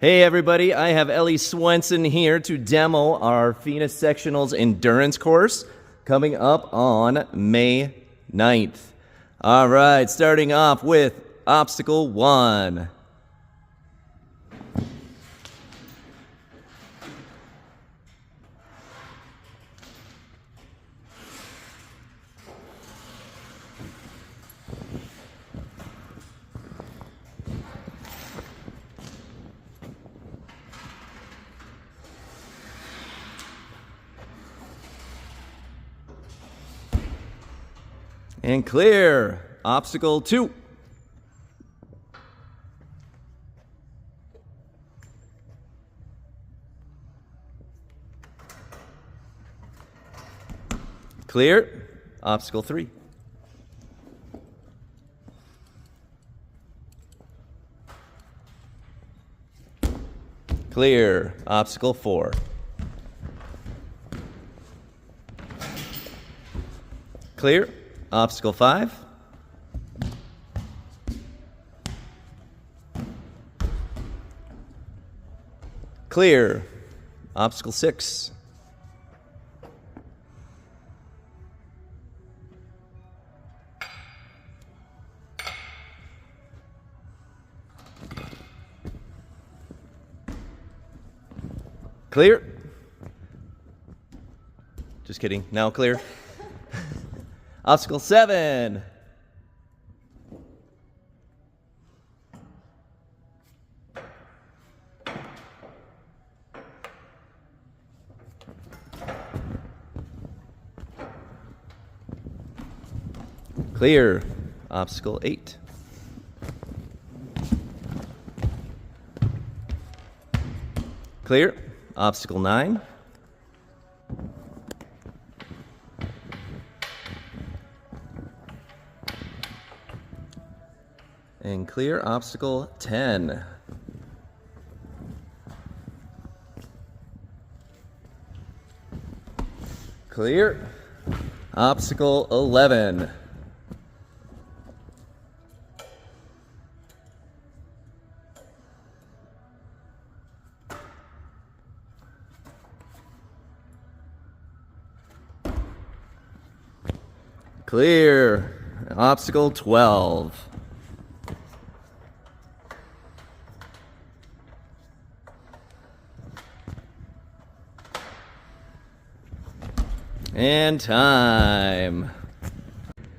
Hey everybody, I have Ellie Swenson here to demo our FINA Sectionals Endurance course coming up on May 9th. All right, starting off with Obstacle 1. And clear. Obstacle 2. Clear. Obstacle 3. Clear. Obstacle 4. Clear. Obstacle 5. Clear. Obstacle 6. Clear. Just kidding. Now clear. Obstacle 7. Clear. Obstacle 8. Clear. Obstacle 9. And clear. Obstacle 10. Clear. Obstacle 11. Clear. Obstacle 12. And time.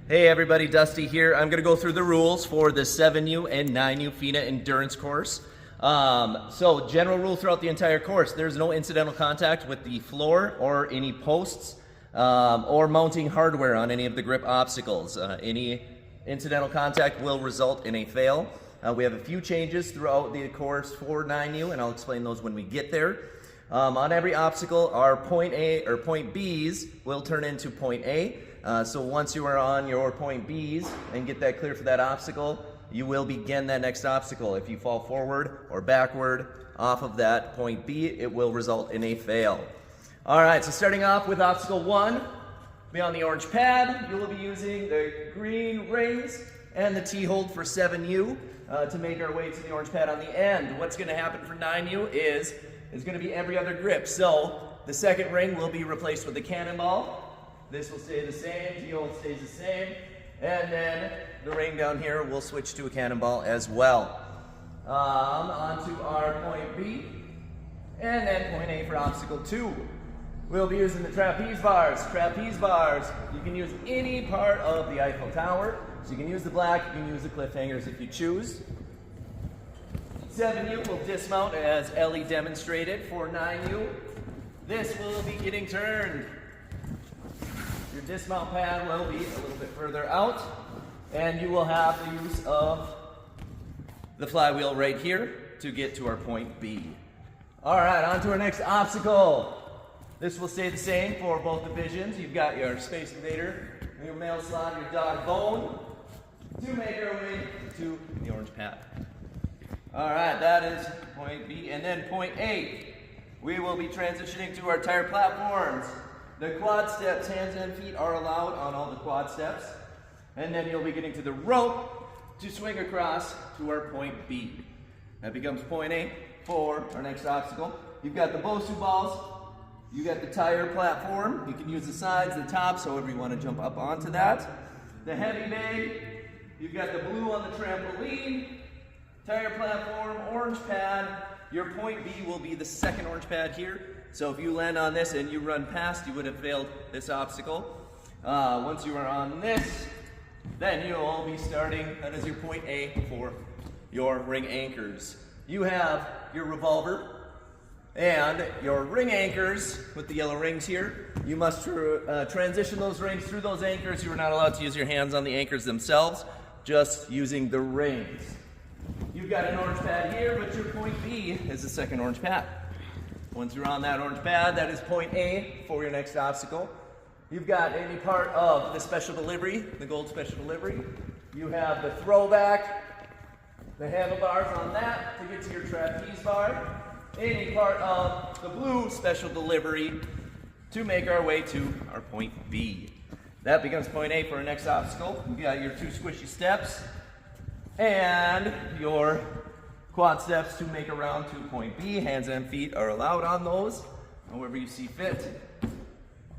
Hey everybody, Dusty here. I'm going to go through the rules for the 7U and 9U FINA endurance course. So general rule throughout the entire course, there's no incidental contact with the floor or any posts or mounting hardware on any of the grip obstacles. Any incidental contact will result in a fail. We have a few changes throughout the course for 9U, and I'll explain those when we get there. On every obstacle, our point A or point B's will turn into point A. So once you are on your point B's and get that clear for that obstacle, you will begin that next obstacle. If you fall forward or backward off of that point B, it will result in a fail. All right, so starting off with obstacle 1, be on the orange pad. You will be using the green rings and the T-hold for 7U to make our way to the orange pad on the end. What's going to happen for 9U is going to be every other grip. So the second ring will be replaced with a cannonball. This will stay the same, T-hold stays the same, and then the ring down here will switch to a cannonball as well. Onto our point B, and then point A for obstacle 2. We'll be using the trapeze bars. Trapeze bars, you can use any part of the Eiffel Tower. So you can use the black, you can use the cliffhangers if you choose. 7U will dismount as Ellie demonstrated. For 9U, this will be getting turned. Your dismount pad will be a little bit further out, and you will have the use of the flywheel right here to get to our point B. All right, on to our next obstacle. This will stay the same for both divisions. You've got your Space Invader, your mail slot, your dog bone, to make our way to the orange pad. All right, that is point B. And then point A, we will be transitioning to our tire platforms. The quad steps, hands and feet, are allowed on all the quad steps. And then you'll be getting to the rope to swing across to our point B. That becomes point A. for our next obstacle. You've got the Bosu balls. You got the tire platform. You can use the sides, the tops, however you want to jump up onto that. The heavy bag. You've got the blue on the trampoline. Tire platform, orange pad. Your point B will be the second orange pad here. So if you land on this and you run past, you would have failed this obstacle. Once you are on this, then you'll all be starting. That is your point A for your ring anchors. You have your revolver and your ring anchors with the yellow rings here. You must transition those rings through those anchors. You are not allowed to use your hands on the anchors themselves, just using the rings. You've got an orange pad here, but your point B is the second orange pad. Once you're on that orange pad, that is point A for your next obstacle. You've got any part of the special delivery, the gold special delivery. You have the throwback, the handlebars on that to get to your trapeze bar. Any part of the blue special delivery to make our way to our point B. That becomes point A for our next obstacle. You've got your 2 squishy steps and your quad steps to make around to point B. Hands and feet are allowed on those, however you see fit.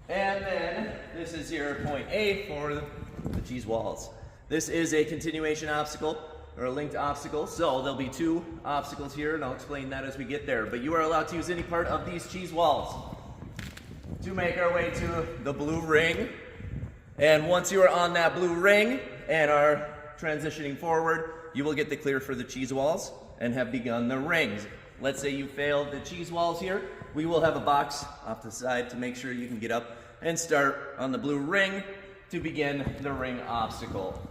And then this is your point A for the cheese walls. This is a continuation obstacle, or a linked obstacle, so there'll be 2 obstacles here, and I'll explain that as we get there. But you are allowed to use any part of these cheese walls to make our way to the blue ring. And once you are on that blue ring and are transitioning forward, you will get the clear for the cheese walls and have begun the rings. Let's say you failed the cheese walls here. We will have a box off the side to make sure you can get up and start on the blue ring to begin the ring obstacle.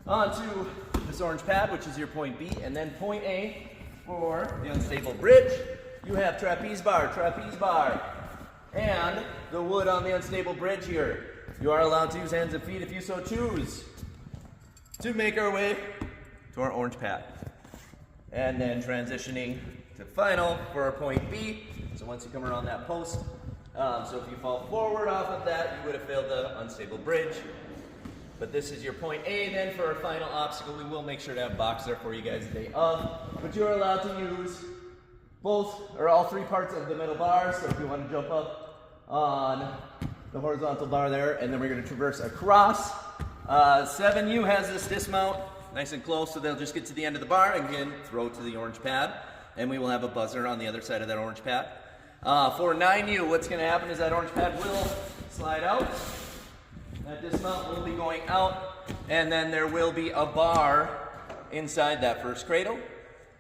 On to this orange pad, which is your point B, and then point A for the unstable bridge. You have trapeze bar, and the wood on the unstable bridge here. You are allowed to use hands and feet if you so choose to make our way to our orange pad. And then transitioning to final for our point B. So once you come around that post, so if you fall forward off of that, you would have failed the unstable bridge. But this is your point A then for our final obstacle. We will make sure to have a box there for you guys the day of. But you are allowed to use both or all 3 parts of the middle bar. So if you want to jump up on the horizontal bar there, and then we're going to traverse across. 7U has this dismount nice and close, so they'll just get to the end of the bar and again throw to the orange pad, and we will have a buzzer on the other side of that orange pad. For 9U, what's going to happen is that orange pad will slide out. That dismount will be going out, and then there will be a bar inside that first cradle.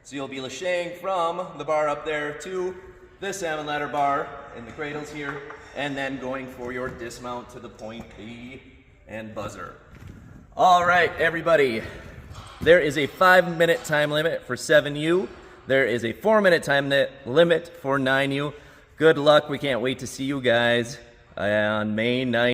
So you'll be lashaying from the bar up there to the salmon ladder bar in the cradles here, and then going for your dismount to the point B and buzzer. All right, everybody. There is a 5-minute time limit for 7U. There is a 4-minute time limit for 9U. Good luck. We can't wait to see you guys on May 9th.